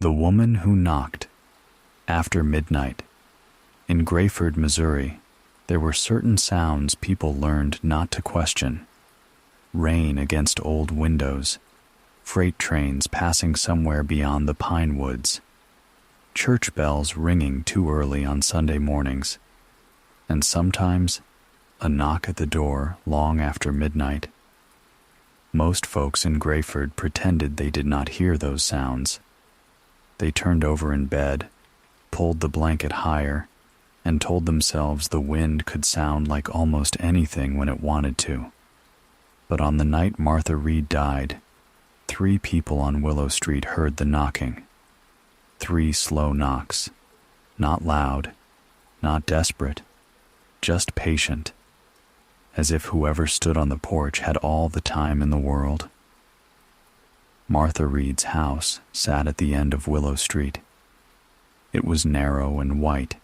The Woman Who Knocked. After midnight. In Greyford, Missouri, there were certain sounds people learned not to question. Rain against old windows, freight trains passing somewhere beyond the pine woods, church bells ringing too early on Sunday mornings, and sometimes a knock at the door long after midnight. Most folks in Greyford pretended they did not hear those sounds. They turned over in bed, pulled the blanket higher, and told themselves the wind could sound like almost anything when it wanted to. But on the night Martha Reed died, 3 people on Willow Street heard the knocking. 3 slow knocks, not loud, not desperate, just patient, as if whoever stood on the porch had all the time in the world. Martha Reed's house sat at the end of Willow Street. It was narrow and white,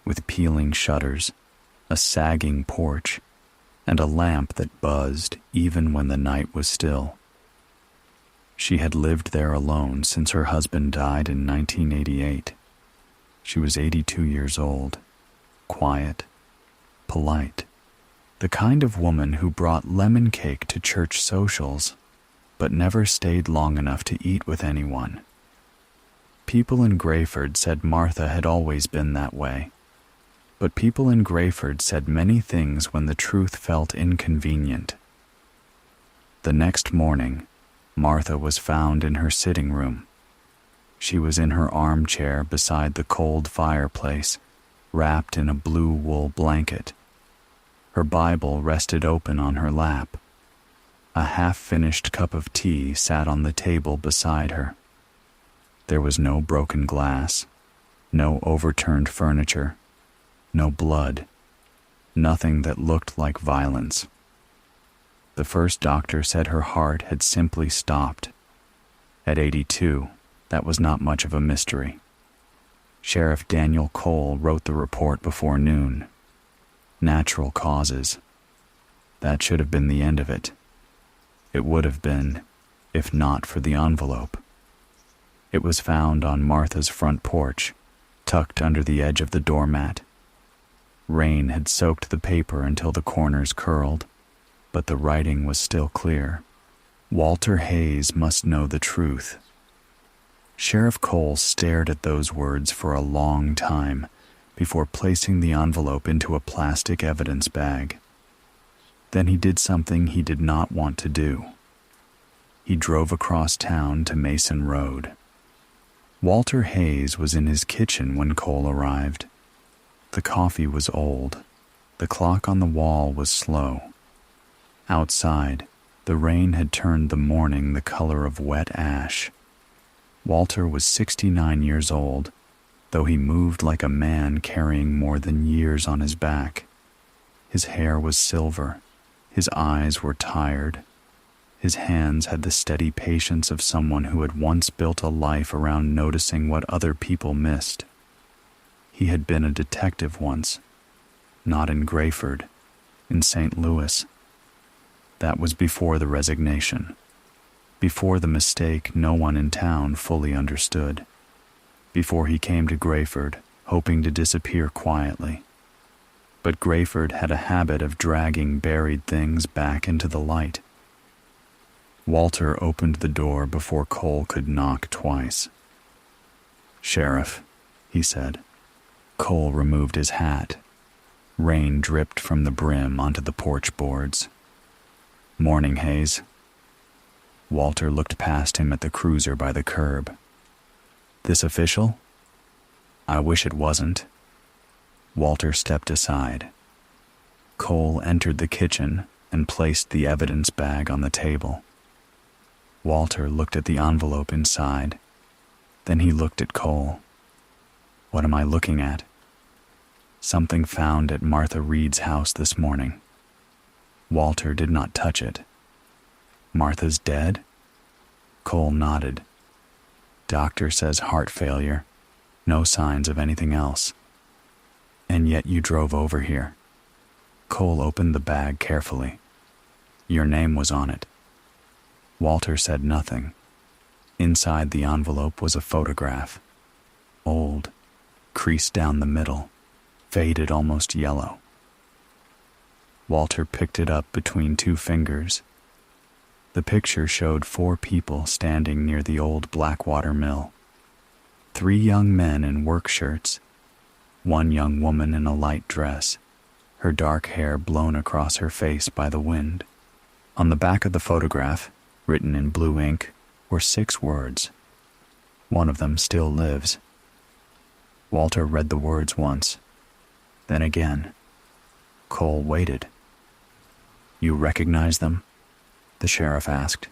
with peeling shutters, a sagging porch, and a lamp that buzzed even when the night was still. She had lived there alone since her husband died in 1988. She was 82 years old, quiet, polite, the kind of woman who brought lemon cake to church socials, but never stayed long enough to eat with anyone. People in Greyford said Martha had always been that way, but people in Greyford said many things when the truth felt inconvenient. The next morning, Martha was found in her sitting room. She was in her armchair beside the cold fireplace, wrapped in a blue wool blanket. Her Bible rested open on her lap. A half-finished cup of tea sat on the table beside her. There was no broken glass, no overturned furniture, no blood, nothing that looked like violence. The first doctor said her heart had simply stopped. At 82, that was not much of a mystery. Sheriff Daniel Cole wrote the report before noon. Natural causes. That should have been the end of it. It would have been, if not for the envelope. It was found on Martha's front porch, tucked under the edge of the doormat. Rain had soaked the paper until the corners curled, but the writing was still clear. Walter Hayes must know the truth. Sheriff Cole stared at those words for a long time before placing the envelope into a plastic evidence bag. Then he did something he did not want to do. He drove across town to Mason Road. Walter Hayes was in his kitchen when Cole arrived. The coffee was old. The clock on the wall was slow. Outside, the rain had turned the morning the color of wet ash. Walter was 69 years old, though he moved like a man carrying more than years on his back. His hair was silver. His eyes were tired. His hands had the steady patience of someone who had once built a life around noticing what other people missed. He had been a detective once, not in Greyford, in St. Louis. That was before the resignation, before the mistake no one in town fully understood, before he came to Greyford, hoping to disappear quietly. But Greyford had a habit of dragging buried things back into the light. Walter opened the door before Cole could knock twice. "Sheriff," he said. Cole removed his hat. Rain dripped from the brim onto the porch boards. "Morning, Hayes." Walter looked past him at the cruiser by the curb. "This official?" "I wish it wasn't." Walter stepped aside. Cole entered the kitchen and placed the evidence bag on the table. Walter looked at the envelope inside. Then he looked at Cole. "What am I looking at?" "Something found at Martha Reed's house this morning." Walter did not touch it. "Martha's dead?" Cole nodded. "Doctor says heart failure. No signs of anything else." "And yet you drove over here." Cole opened the bag carefully. "Your name was on it." Walter said nothing. Inside the envelope was a photograph. Old, creased down the middle, faded almost yellow. Walter picked it up between two fingers. The picture showed 4 people standing near the old Blackwater Mill. 3 young men in work shirts, 1 young woman in a light dress, her dark hair blown across her face by the wind. On the back of the photograph, written in blue ink, were 6 words. One of them still lives. Walter read the words once, then again. Cole waited. "You recognize them?" the sheriff asked.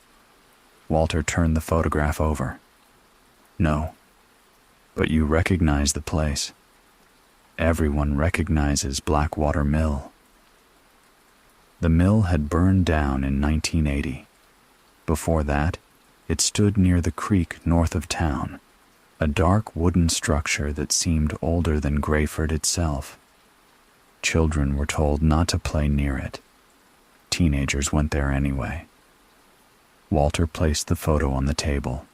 Walter turned the photograph over. "No, but you recognize the place. Everyone recognizes Blackwater Mill." The mill had burned down in 1980. Before that, it stood near the creek north of town, a dark wooden structure that seemed older than Greyford itself. Children were told not to play near it. Teenagers went there anyway. Walter placed the photo on the table.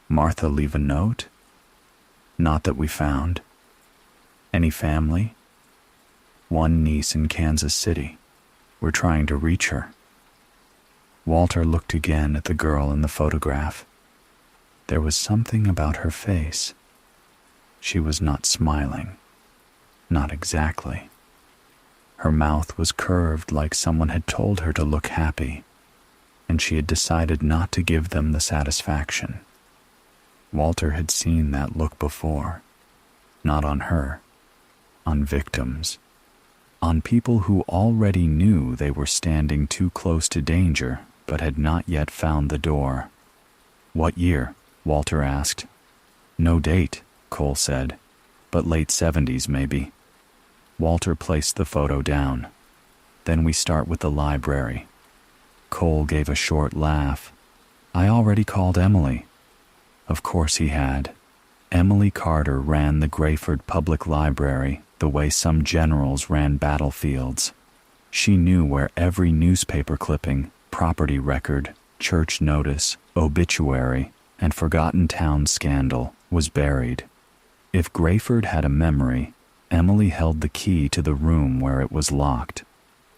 "Martha leave a note?" "Not that we found." "Any family?" "One niece in Kansas City. We're trying to reach her." Walter looked again at the girl in the photograph. There was something about her face. She was not smiling. Not exactly. Her mouth was curved like someone had told her to look happy, and she had decided not to give them the satisfaction. Walter had seen that look before. Not on her. On victims. On people who already knew they were standing too close to danger but had not yet found the door. "What year?" Walter asked. "No date," Cole said, "but late 70s maybe." Walter placed the photo down. "Then we start with the library." Cole gave a short laugh. "I already called Emily." Of course he had. Emily Carter ran the Greyford Public Library the way some generals ran battlefields. She knew where every newspaper clipping, property record, church notice, obituary, and forgotten town scandal was buried. If Greyford had a memory, Emily held the key to the room where it was locked.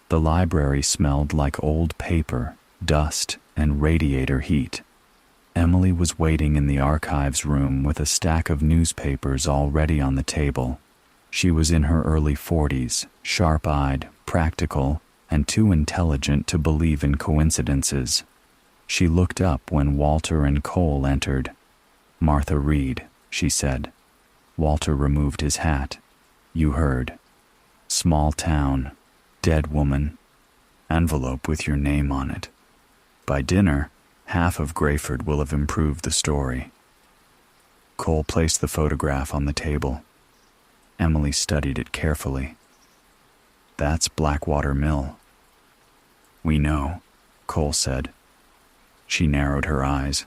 The library smelled like old paper, dust, and radiator heat. Emily was waiting in the archives room with a stack of newspapers already on the table. She was in her early 40s, sharp-eyed, practical, and too intelligent to believe in coincidences. She looked up when Walter and Cole entered. "Martha Reed," she said. Walter removed his hat. "You heard. Small town, dead woman, envelope with your name on it. By dinner, half of Greyford will have improved the story." Cole placed the photograph on the table. Emily studied it carefully. "That's Blackwater Mill." "We know," Cole said. She narrowed her eyes.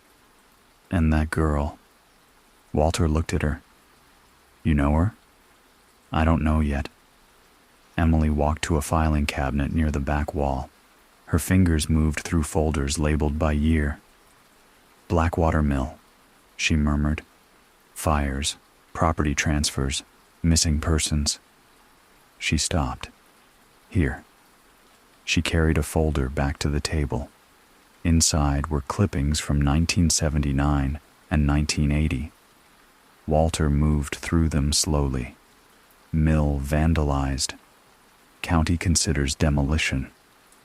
"And that girl?" Walter looked at her. "You know her?" "I don't know yet." Emily walked to a filing cabinet near the back wall. Her fingers moved through folders labeled by year. "Blackwater Mill," she murmured. "Fires, property transfers, missing persons." She stopped. "Here." She carried a folder back to the table. Inside were clippings from 1979 and 1980. Walter moved through them slowly. Mill vandalized. County considers demolition.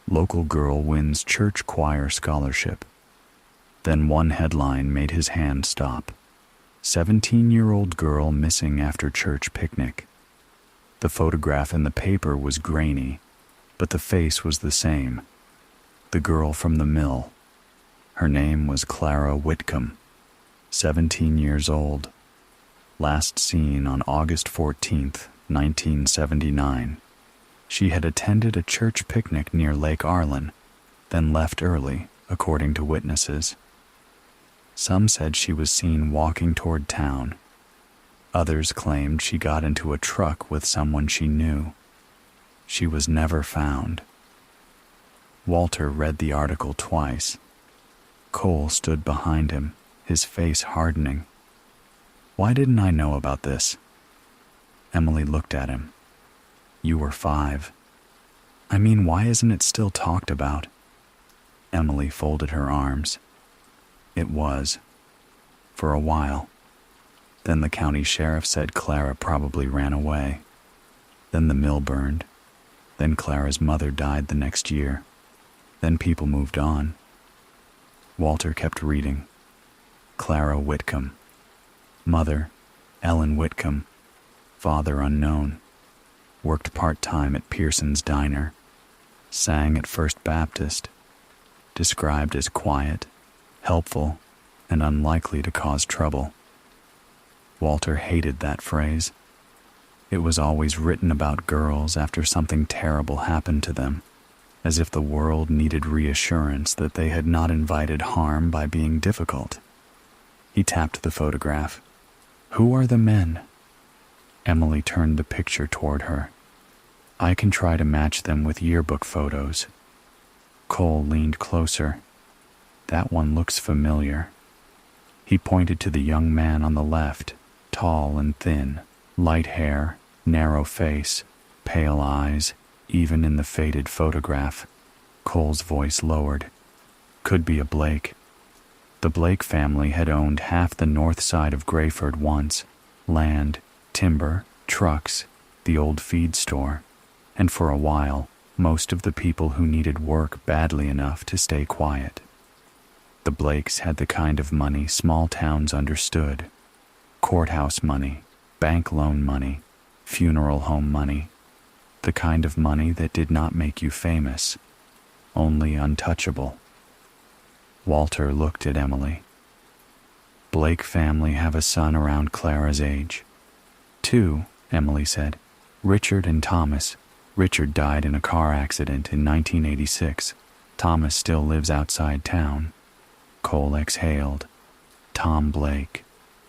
Local girl wins church choir scholarship. Then one headline made his hand stop. 17-year-old girl missing after church picnic. The photograph in the paper was grainy, but the face was the same. The girl from the mill. Her name was Clara Whitcomb, 17 years old. Last seen on August 14th, 1979. She had attended a church picnic near Lake Arlen, then left early, according to witnesses. Some said she was seen walking toward town. Others claimed she got into a truck with someone she knew. She was never found. Walter read the article twice. Cole stood behind him, his face hardening. Why didn't I know about this? Emily looked at him. You were 5. I mean, why isn't it still talked about? Emily folded her arms. It was. For a while. Then the county sheriff said Clara probably ran away. Then the mill burned. Then Clara's mother died the next year. Then people moved on. Walter kept reading. Clara Whitcomb. Mother, Ellen Whitcomb. Father unknown. Worked part-time at Pearson's Diner. Sang at First Baptist. Described as quiet, helpful, and unlikely to cause trouble. Walter hated that phrase. It was always written about girls after something terrible happened to them, as if the world needed reassurance that they had not invited harm by being difficult. He tapped the photograph. Who are the men? Emily turned the picture toward her. I can try to match them with yearbook photos. Cole leaned closer. That one looks familiar. He pointed to the young man on the left, tall and thin, light hair, narrow face, pale eyes, even in the faded photograph. Cole's voice lowered. Could be a Blake. The Blake family had owned half the north side of Greyford once. Land, timber, trucks, the old feed store, and for a while, most of the people who needed work badly enough to stay quiet. The Blakes had the kind of money small towns understood. Courthouse money, bank loan money, funeral home money. The kind of money that did not make you famous, only untouchable. Walter looked at Emily. Blake family have a son around Clara's age. 2, Emily said. Richard and Thomas. Richard died in a car accident in 1986. Thomas still lives outside town. Cole exhaled. Tom Blake.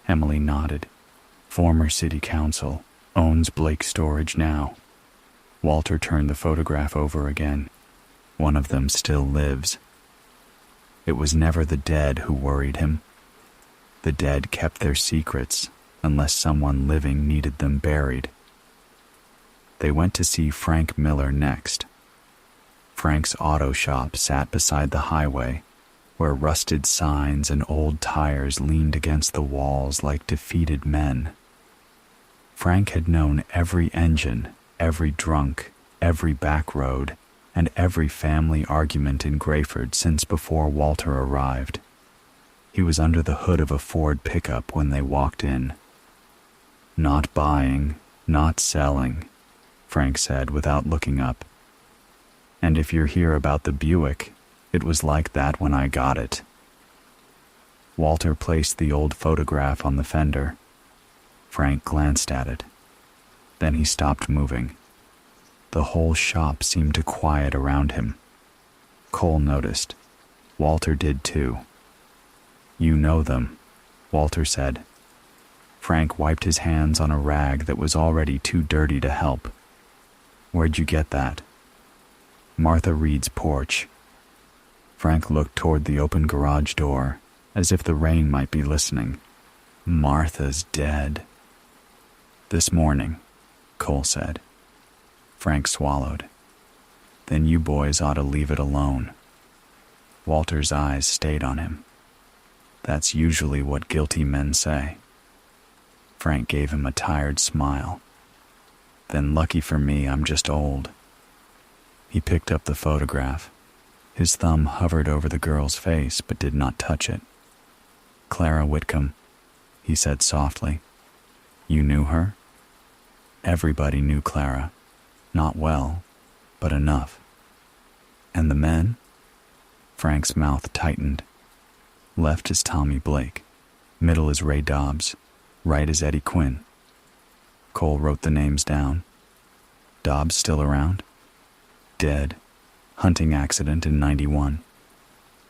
Emily nodded. Former city council. Owns Blake Storage now. Walter turned the photograph over again. One of them still lives. It was never the dead who worried him. The dead kept their secrets unless someone living needed them buried. They went to see Frank Miller next. Frank's auto shop sat beside the highway, where rusted signs and old tires leaned against the walls like defeated men. Frank had known every engine, every drunk, every back road, and every family argument in Greyford since before Walter arrived. He was under the hood of a Ford pickup when they walked in. Not buying, not selling, Frank said without looking up. And if you're here about the Buick, it was like that when I got it. Walter placed the old photograph on the fender. Frank glanced at it. Then he stopped moving. The whole shop seemed to quiet around him. Cole noticed. Walter did too. You know them, Walter said. Frank wiped his hands on a rag that was already too dirty to help. Where'd you get that? Martha Reed's porch. Frank looked toward the open garage door, as if the rain might be listening. Martha's dead. This morning, Cole said. Frank swallowed. Then you boys ought to leave it alone. Walter's eyes stayed on him. That's usually what guilty men say. Frank gave him a tired smile. Then lucky for me, I'm just old. He picked up the photograph. His thumb hovered over the girl's face but did not touch it. Clara Whitcomb, he said softly. You knew her? Everybody knew Clara. Not well, but enough. And the men? Frank's mouth tightened. Left is Tommy Blake. Middle is Ray Dobbs. Right is Eddie Quinn. Cole wrote the names down. Dobbs still around? Dead. Hunting accident in 91.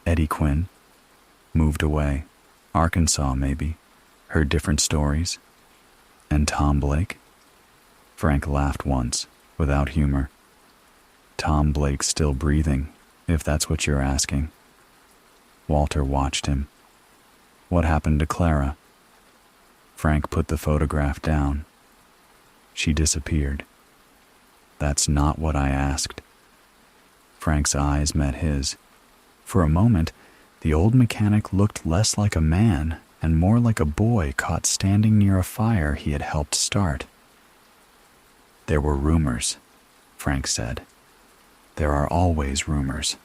Eddie Quinn? Moved away. Arkansas, maybe. Heard different stories. And Tom Blake? Frank laughed once, without humor. Tom Blake's still breathing, if that's what you're asking. Walter watched him. What happened to Clara? Frank put the photograph down. She disappeared. That's not what I asked. Frank's eyes met his. For a moment, the old mechanic looked less like a man and more like a boy caught standing near a fire he had helped start. There were rumors, Frank said. There are always rumors.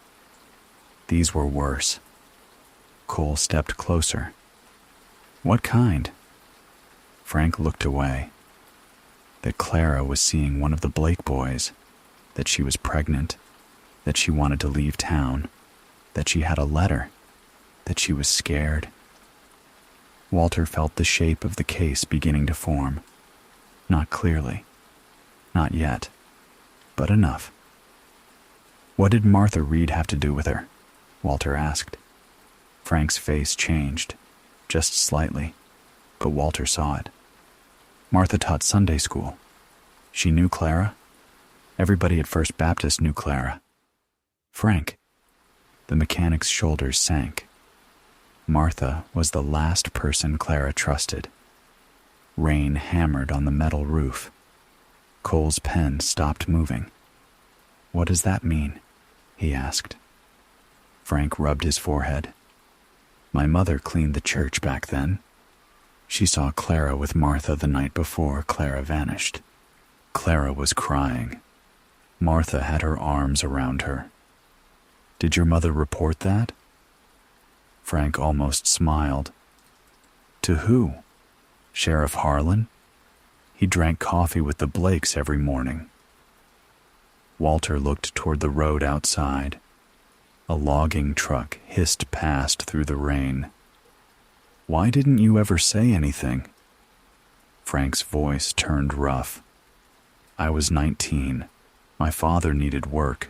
These were worse. Cole stepped closer. What kind? Frank looked away. That Clara was seeing one of the Blake boys, that she was pregnant, that she wanted to leave town, that she had a letter, that she was scared. Walter felt the shape of the case beginning to form. Not clearly. Not yet. But enough. What did Martha Reed have to do with her? Walter asked. Frank's face changed, just slightly, but Walter saw it. Martha taught Sunday school. She knew Clara. Everybody at First Baptist knew Clara. Frank. The mechanic's shoulders sank. Martha was the last person Clara trusted. Rain hammered on the metal roof. Cole's pen stopped moving. What does that mean? He asked. Frank rubbed his forehead. My mother cleaned the church back then. She saw Clara with Martha the night before Clara vanished. Clara was crying. Martha had her arms around her. Did your mother report that? Frank almost smiled. To who? Sheriff Harlan? He drank coffee with the Blakes every morning. Walter looked toward the road outside. A logging truck hissed past through the rain. Why didn't you ever say anything? Frank's voice turned rough. I was 19. My father needed work.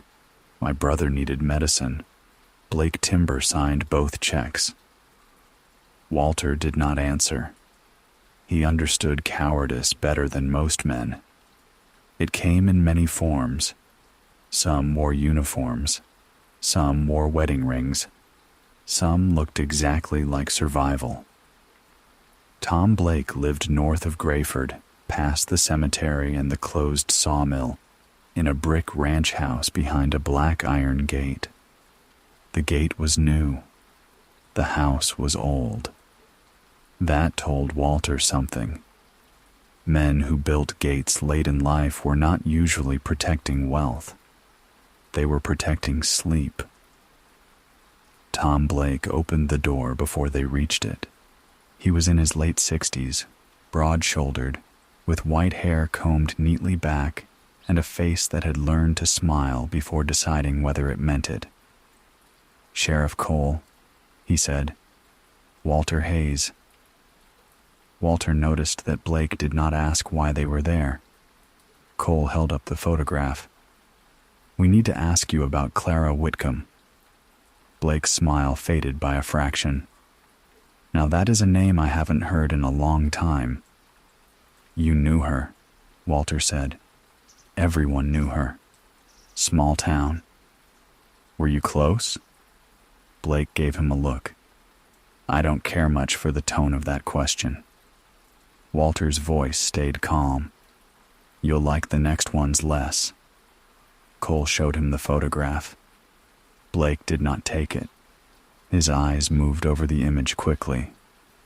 My brother needed medicine. Blake Timber signed both checks. Walter did not answer. He understood cowardice better than most men. It came in many forms. Some wore uniforms. Some wore wedding rings. Some looked exactly like survival. Tom Blake lived north of Greyford, past the cemetery and the closed sawmill, in a brick ranch house behind a black iron gate. The gate was new. The house was old. That told Walter something. Men who built gates late in life were not usually protecting wealth. They were protecting sleep. Tom Blake opened the door before they reached it. He was in his late 60s, broad-shouldered, with white hair combed neatly back and a face that had learned to smile before deciding whether it meant it. Sheriff Cole, he said. Walter Hayes. Walter noticed that Blake did not ask why they were there. Cole held up the photograph. We need to ask you about Clara Whitcomb. Blake's smile faded by a fraction. Now that is a name I haven't heard in a long time. You knew her, Walter said. Everyone knew her. Small town. Were you close? Blake gave him a look. I don't care much for the tone of that question. Walter's voice stayed calm. You'll like the next ones less. Cole showed him the photograph. Blake did not take it. His eyes moved over the image quickly,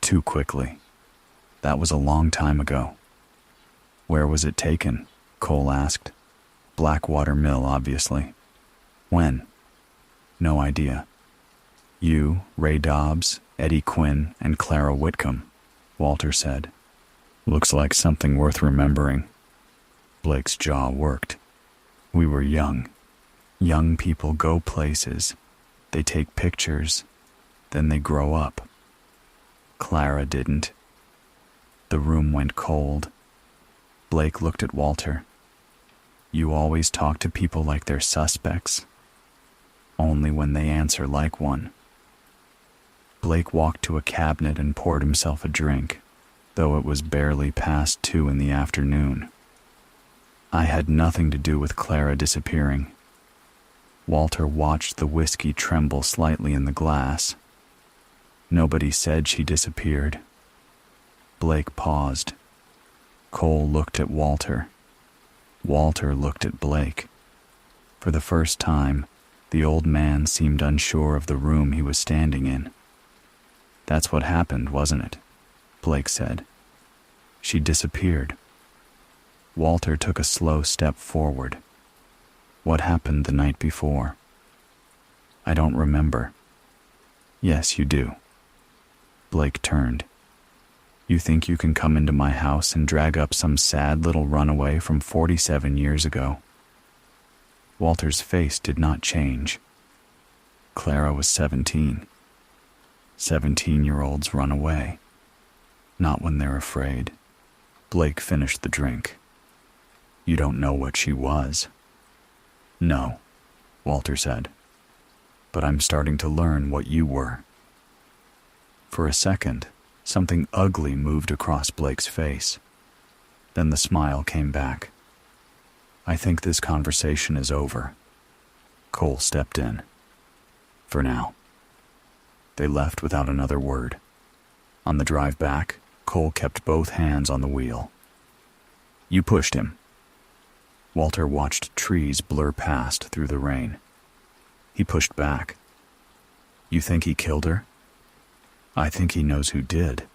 too quickly. That was a long time ago. Where was it taken? Cole asked. Blackwater Mill, obviously. When? No idea. You, Ray Dobbs, Eddie Quinn, and Clara Whitcomb, Walter said. Looks like something worth remembering. Blake's jaw worked. We were young. Young people go places. They take pictures. Then they grow up. Clara didn't. The room went cold. Blake looked at Walter. You always talk to people like they're suspects. Only when they answer like one. Blake walked to a cabinet and poured himself a drink, though it was barely past 2 in the afternoon. I had nothing to do with Clara disappearing. Walter watched the whiskey tremble slightly in the glass. Nobody said she disappeared. Blake paused. Cole looked at Walter. Walter looked at Blake. For the first time, the old man seemed unsure of the room he was standing in. "That's what happened, wasn't it?" Blake said. "She disappeared." Walter took a slow step forward. "What happened the night before?" "I don't remember." "Yes, you do." Blake turned. "You think you can come into my house and drag up some sad little runaway from 47 years ago?" Walter's face did not change. Clara was 17. 17-year-olds run away. Not when they're afraid. Blake finished the drink. "You don't know what she was." "No," Walter said. "But I'm starting to learn what you were." For a second, something ugly moved across Blake's face. Then the smile came back. "I think this conversation is over." Cole stepped in. "For now." They left without another word. On the drive back, Cole kept both hands on the wheel. "You pushed him." Walter watched trees blur past through the rain. He pushed back. "You think he killed her?" "I think he knows who did."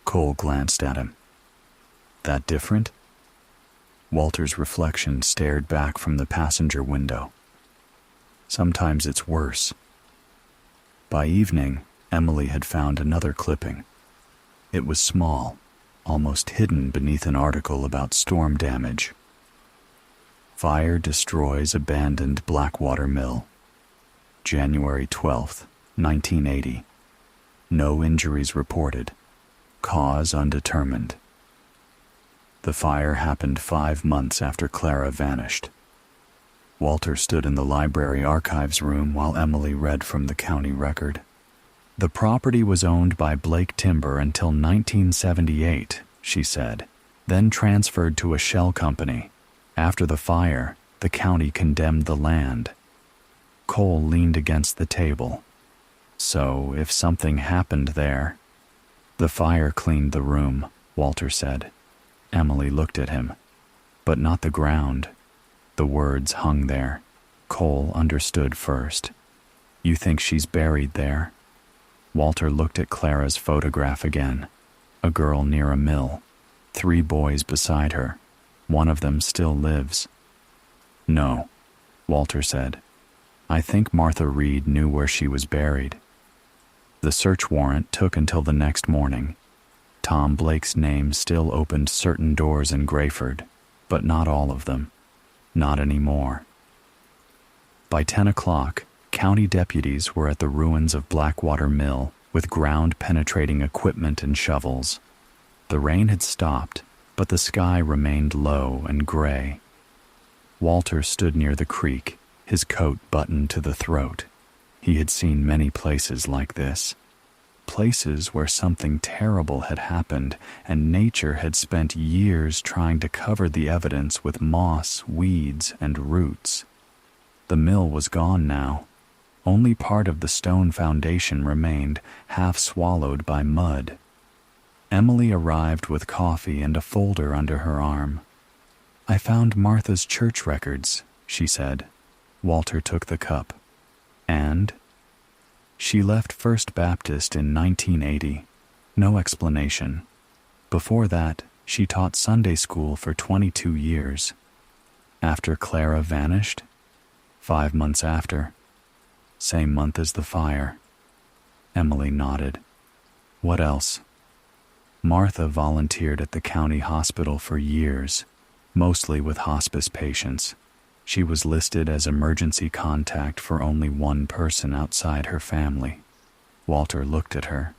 Cole glanced at him. "That different?" Walter's reflection stared back from the passenger window. "Sometimes it's worse." By evening, Emily had found another clipping. It was small, almost hidden beneath an article about storm damage. "Fire destroys abandoned Blackwater Mill. January 12th, 1980. No injuries reported. Cause undetermined." The fire happened 5 months after Clara vanished. Walter stood in the library archives room while Emily read from the county record. "The property was owned by Blake Timber until 1978, she said, then transferred to a shell company. After the fire, the county condemned the land." Cole leaned against the table. "So, if something happened there—" "The fire cleaned the room," Walter said. Emily looked at him. "But not the ground." The words hung there. Cole understood first. "You think she's buried there?" Walter looked at Clara's photograph again. A girl near a mill. 3 boys beside her. One of them still lives. "No," Walter said. "I think Martha Reed knew where she was buried." The search warrant took until the next morning. Tom Blake's name still opened certain doors in Greyford, but not all of them. Not anymore. By 10 o'clock, county deputies were at the ruins of Blackwater Mill with ground-penetrating equipment and shovels. The rain had stopped, but the sky remained low and gray. Walter stood near the creek, his coat buttoned to the throat. He had seen many places like this. Places where something terrible had happened and nature had spent years trying to cover the evidence with moss, weeds, and roots. The mill was gone now. Only part of the stone foundation remained, half swallowed by mud. Emily arrived with coffee and a folder under her arm. "I found Martha's church records," she said. Walter took the cup. "And?" "She left First Baptist in 1980. No explanation. Before that, she taught Sunday school for 22 years. After Clara vanished? 5 months after. Same month as the fire." Emily nodded. "What else?" "Martha volunteered at the county hospital for years, mostly with hospice patients. She was listed as emergency contact for only one person outside her family." Walter looked at her.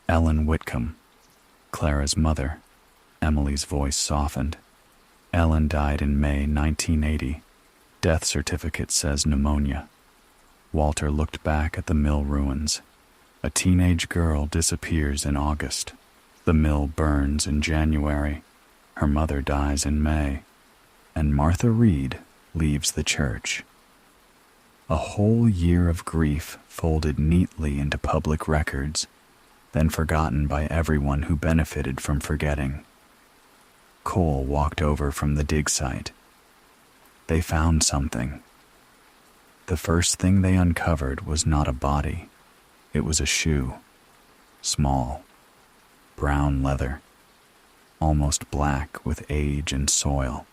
"Ellen Whitcomb, Clara's mother." Emily's voice softened. "Ellen died in May 1980. Death certificate says pneumonia." Walter looked back at the mill ruins. A teenage girl disappears in August. The mill burns in January. Her mother dies in May. And Martha Reed leaves the church. A whole year of grief folded neatly into public records, then forgotten by everyone who benefited from forgetting. Cole walked over from the dig site. They found something. The first thing they uncovered was not a body. It was a shoe. Small, brown leather, almost black with age and soil.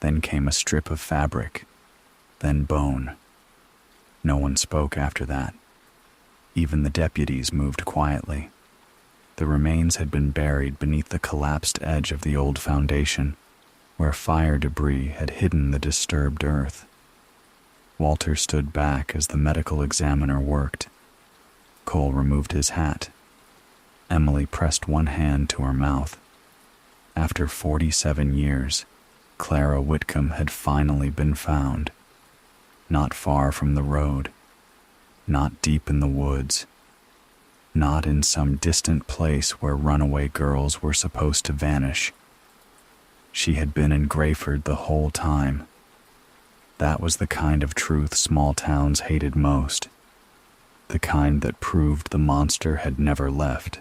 Then came a strip of fabric, then bone. No one spoke after that. Even the deputies moved quietly. The remains had been buried beneath the collapsed edge of the old foundation, where fire debris had hidden the disturbed earth. Walter stood back as the medical examiner worked. Cole removed his hat. Emily pressed one hand to her mouth. After 47 years, Clara Whitcomb had finally been found. Not far from the road. Not deep in the woods. Not in some distant place where runaway girls were supposed to vanish. She had been in Greyford the whole time. That was the kind of truth small towns hated most. The kind that proved the monster had never left.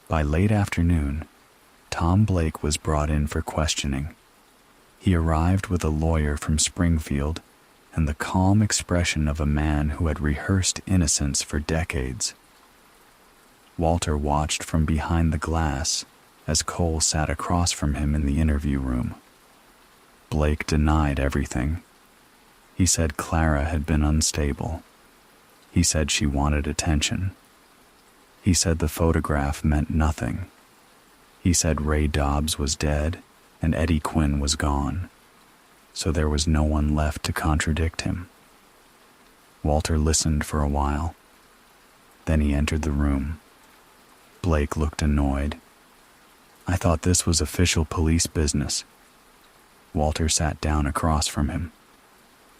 By late afternoon, Tom Blake was brought in for questioning. He arrived with a lawyer from Springfield and the calm expression of a man who had rehearsed innocence for decades. Walter watched from behind the glass as Cole sat across from him in the interview room. Blake denied everything. He said Clara had been unstable. He said she wanted attention. He said the photograph meant nothing. He said Ray Dobbs was dead and Eddie Quinn was gone, so there was no one left to contradict him. Walter listened for a while. Then he entered the room. Blake looked annoyed. "I thought this was official police business." Walter sat down across from him.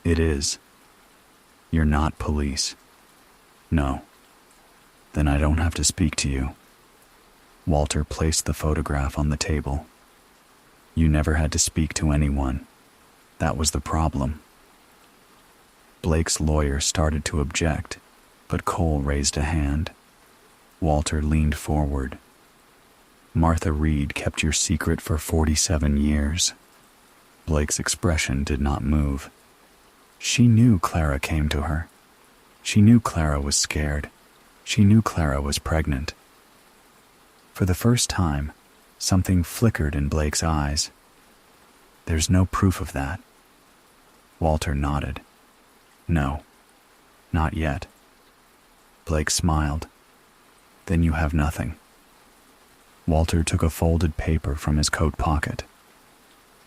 "It is. You're not police." "No." "Then I don't have to speak to you." Walter placed the photograph on the table. "You never had to speak to anyone. That was the problem." Blake's lawyer started to object, but Cole raised a hand. Walter leaned forward. "Martha Reed kept your secret for 47 years. Blake's expression did not move. She knew Clara came to her. She knew Clara was scared. She knew Clara was pregnant. For the first time, something flickered in Blake's eyes. "There's no proof of that." Walter nodded. "No, not yet." Blake smiled. "Then you have nothing." Walter took a folded paper from his coat pocket.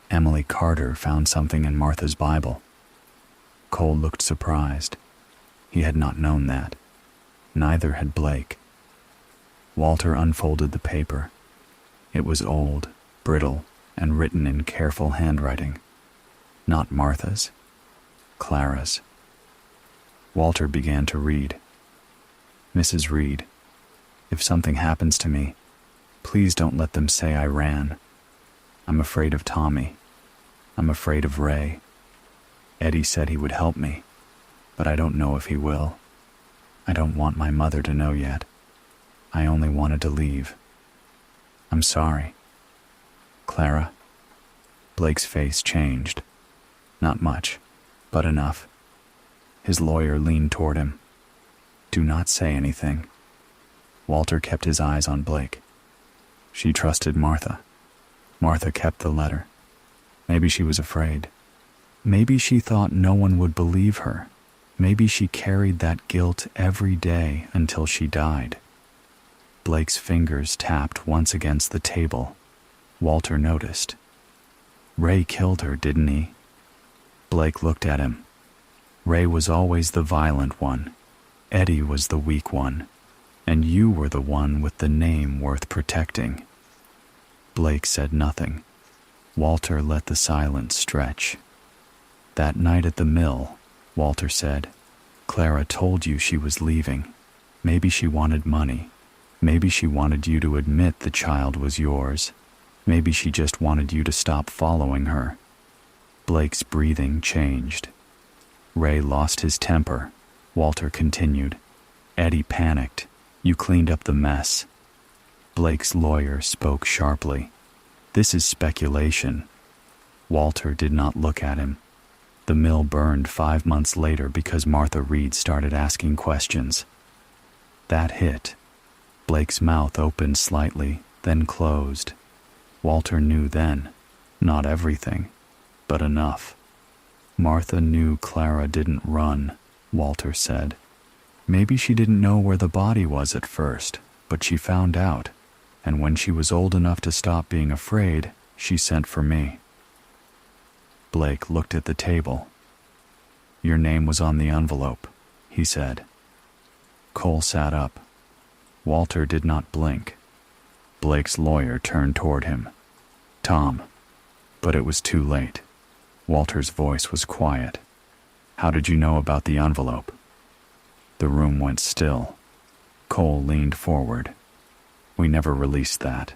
Emily Carter found something in Martha's Bible. Cole looked surprised. He had not known that. Neither had Blake. Walter unfolded the paper. It was old, brittle, and written in careful handwriting. Not Martha's, Clara's. Walter began to read. "Mrs. Reed, if something happens to me, please don't let them say I ran. I'm afraid of Tommy. I'm afraid of Ray. Eddie said he would help me, but I don't know if he will. I don't want my mother to know yet. I only wanted to leave. I'm sorry. Clara." Blake's face changed. Not much, but enough. His lawyer leaned toward him. "Do not say anything." Walter kept his eyes on Blake. She trusted Martha. Martha kept the letter. Maybe she was afraid. Maybe she thought no one would believe her. Maybe she carried that guilt every day until she died. Blake's fingers tapped once against the table. Walter noticed. "Ray killed her, didn't he?" Blake looked at him. "Ray was always the violent one. Eddie was the weak one. And you were the one with the name worth protecting." Blake said nothing. Walter let the silence stretch. "That night at the mill," Walter said, "Clara told you she was leaving. Maybe she wanted money. Maybe she wanted you to admit the child was yours. Maybe she just wanted you to stop following her." Blake's breathing changed. Ray lost his temper. Walter continued. Eddie panicked. You cleaned up the mess. Blake's lawyer spoke sharply. This is speculation. Walter did not look at him. The mill burned 5 months later because Martha Reed started asking questions. That hit. Blake's mouth opened slightly, then closed. Walter knew then, not everything, but enough. Martha knew Clara didn't run, Walter said. Maybe she didn't know where the body was at first, but she found out, and when she was old enough to stop being afraid, she sent for me. Blake looked at the table. Your name was on the envelope, he said. Cole sat up. Walter did not blink. Blake's lawyer turned toward him. Tom. But it was too late. Walter's voice was quiet. How did you know about the envelope? The room went still. Cole leaned forward. We never released that.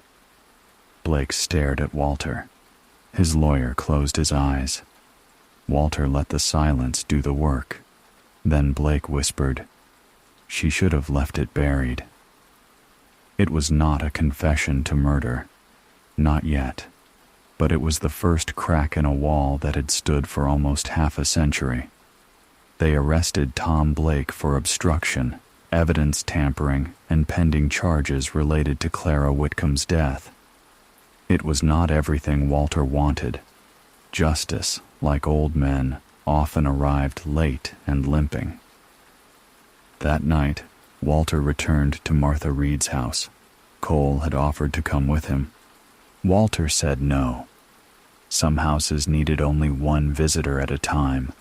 Blake stared at Walter. His lawyer closed his eyes. Walter let the silence do the work. Then Blake whispered, She should have left it buried. It was not a confession to murder. Not yet. But it was the first crack in a wall that had stood for almost half a century. They arrested Tom Blake for obstruction, evidence tampering, and pending charges related to Clara Whitcomb's death. It was not everything Walter wanted. Justice, like old men, often arrived late and limping. That night, Walter returned to Martha Reed's house. Cole had offered to come with him. Walter said no. Some houses needed only one visitor at a time.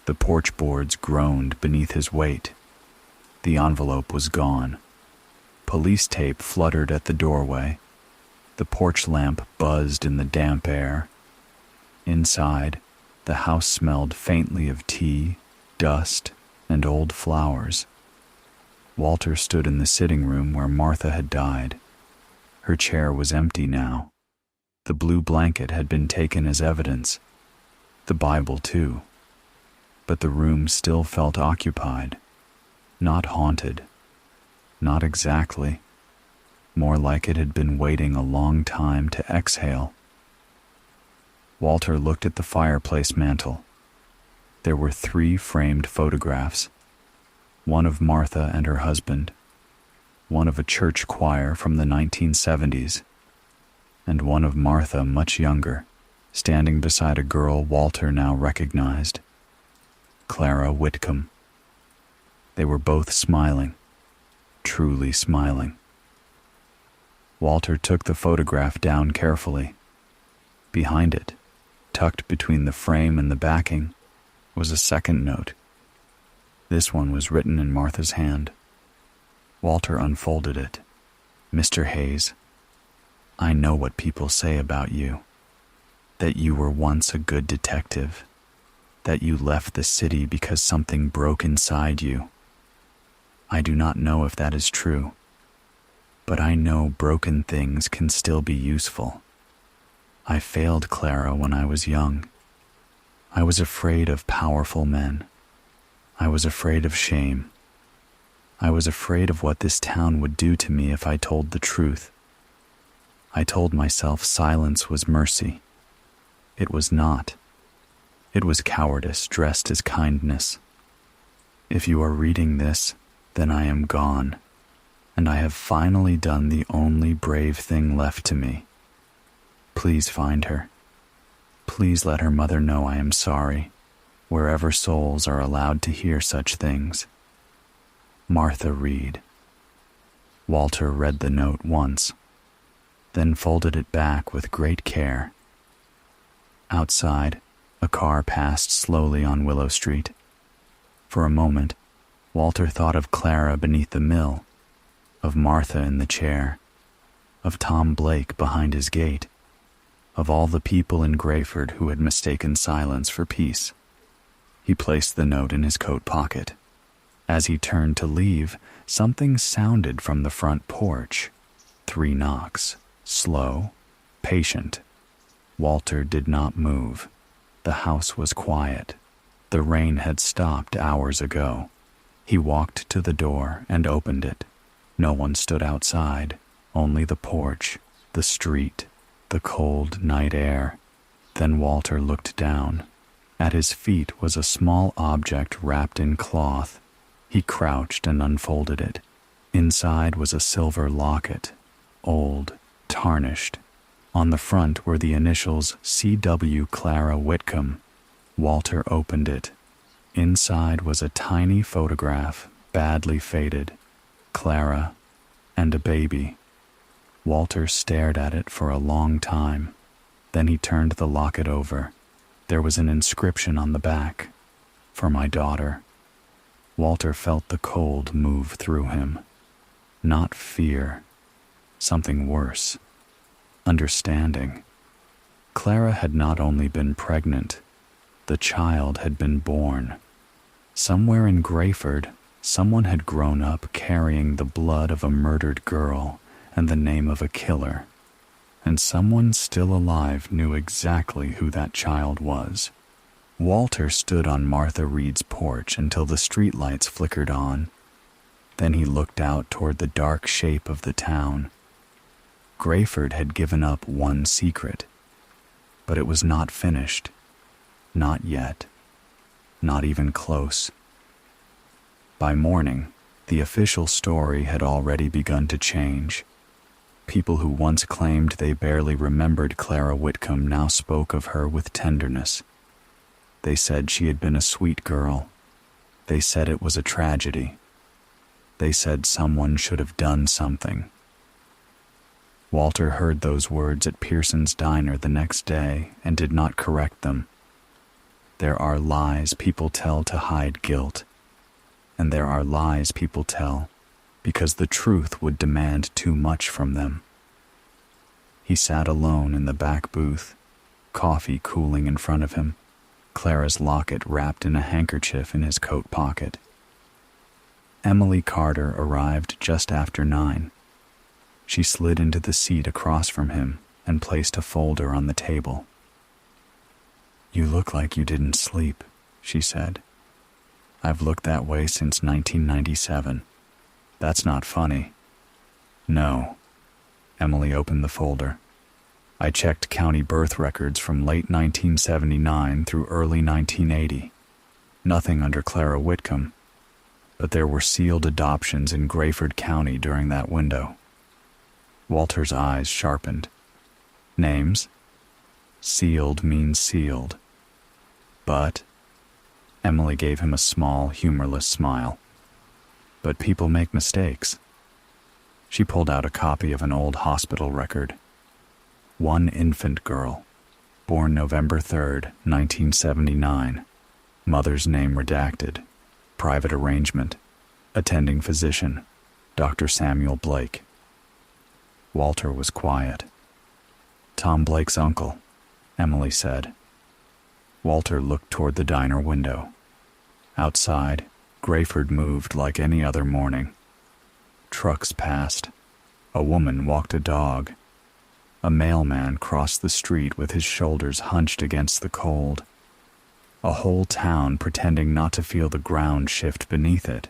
The porch boards groaned beneath his weight. The envelope was gone. Police tape fluttered at the doorway. The porch lamp buzzed in the damp air. Inside, the house smelled faintly of tea, dust, and old flowers. Walter stood in the sitting room where Martha had died. Her chair was empty now. The blue blanket had been taken as evidence. The Bible, too. But the room still felt occupied. Not haunted. Not exactly. More like it had been waiting a long time to exhale. Walter looked at the fireplace mantel. There were 3 framed photographs. One of Martha and her husband, one of a church choir from the 1970s, and one of Martha much younger, standing beside a girl Walter now recognized, Clara Whitcomb. They were both smiling, truly smiling. Walter took the photograph down carefully. Behind it, tucked between the frame and the backing, was a second note. This one was written in Martha's hand. Walter unfolded it. Mr. Hayes, I know what people say about you. That you were once a good detective. That you left the city because something broke inside you. I do not know if that is true. But I know broken things can still be useful. I failed Clara when I was young. I was afraid of powerful men. I was afraid of shame. I was afraid of what this town would do to me if I told the truth. I told myself silence was mercy. It was not. It was cowardice dressed as kindness. If you are reading this, then I am gone, and I have finally done the only brave thing left to me. Please find her. Please let her mother know I am sorry, wherever souls are allowed to hear such things. Martha Reed. Walter read the note once, then folded it back with great care. Outside, a car passed slowly on Willow Street. For a moment, Walter thought of Clara beneath the mill, of Martha in the chair, of Tom Blake behind his gate, of all the people in Greyford who had mistaken silence for peace. He placed the note in his coat pocket. As he turned to leave, something sounded from the front porch. 3 knocks, slow, patient. Walter did not move. The house was quiet. The rain had stopped hours ago. He walked to the door and opened it. No one stood outside, only the porch, the street, the cold night air. Then Walter looked down. At his feet was a small object wrapped in cloth. He crouched and unfolded it. Inside was a silver locket, old, tarnished. On the front were the initials C.W. Clara Whitcomb. Walter opened it. Inside was a tiny photograph, badly faded. Clara and a baby. Walter stared at it for a long time. Then he turned the locket over. There was an inscription on the back. For my daughter. Walter felt the cold move through him. Not fear. Something worse. Understanding. Clara had not only been pregnant, the child had been born. Somewhere in Greyford, someone had grown up carrying the blood of a murdered girl and the name of a killer. And someone still alive knew exactly who that child was. Walter stood on Martha Reed's porch until the streetlights flickered on. Then he looked out toward the dark shape of the town. Greyford had given up one secret, but it was not finished. Not yet. Not even close. By morning, the official story had already begun to change. People who once claimed they barely remembered Clara Whitcomb now spoke of her with tenderness. They said she had been a sweet girl. They said it was a tragedy. They said someone should have done something. Walter heard those words at Pearson's diner the next day and did not correct them. There are lies people tell to hide guilt, and there are lies people tell because the truth would demand too much from them. He sat alone in the back booth, coffee cooling in front of him, Clara's locket wrapped in a handkerchief in his coat pocket. Emily Carter arrived just after 9. She slid into the seat across from him and placed a folder on the table. "You look like you didn't sleep," she said. "I've looked that way since 1997. That's not funny." "No." Emily opened the folder. "I checked county birth records from late 1979 through early 1980. Nothing under Clara Whitcomb, but there were sealed adoptions in Greyford County during that window." Walter's eyes sharpened. "Names?" "Sealed means sealed." "But," Emily gave him a small, humorless smile, "but people make mistakes." She pulled out a copy of an old hospital record. One infant girl, born November 3rd, 1979. Mother's name redacted. Private arrangement. Attending physician, Dr. Samuel Blake. Walter was quiet. "Tom Blake's uncle," Emily said. Walter looked toward the diner window. Outside, Greyford moved like any other morning. Trucks passed. A woman walked a dog. A mailman crossed the street with his shoulders hunched against the cold. A whole town pretending not to feel the ground shift beneath it.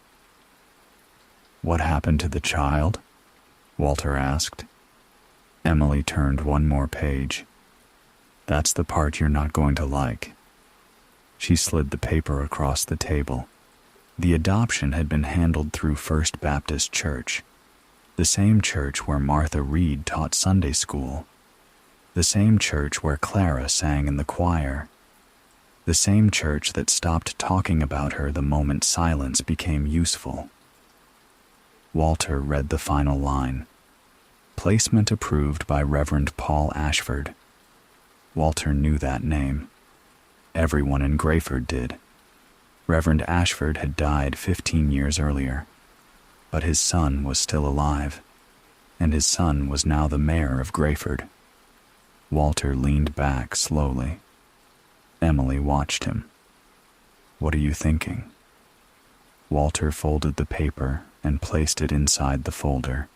"What happened to the child?" Walter asked. Emily turned one more page. "That's the part you're not going to like." She slid the paper across the table. The adoption had been handled through First Baptist Church, the same church where Martha Reed taught Sunday school, the same church where Clara sang in the choir, the same church that stopped talking about her the moment silence became useful. Walter read the final line. Placement approved by Reverend Paul Ashford. Walter knew that name. Everyone in Greyford did. Reverend Ashford had died 15 years earlier, but his son was still alive, and his son was now the mayor of Greyford. Walter leaned back slowly. Emily watched him. "What are you thinking?" Walter folded the paper and placed it inside the folder.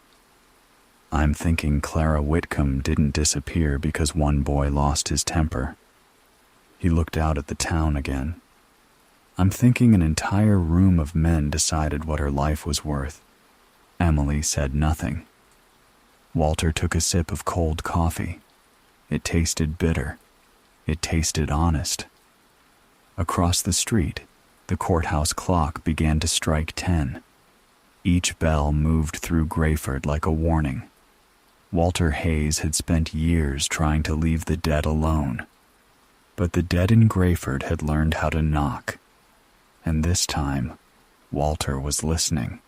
"I'm thinking Clara Whitcomb didn't disappear because one boy lost his temper." He looked out at the town again. I'm thinking an entire room of men decided what her life was worth. Emily said nothing. Walter took a sip of cold coffee. It tasted bitter. It tasted honest. Across the street, the courthouse clock began to strike 10. Each bell moved through Greyford like a warning. Walter Hayes had spent years trying to leave the dead alone. But the dead in Greyford had learned how to knock. And this time, Walter was listening.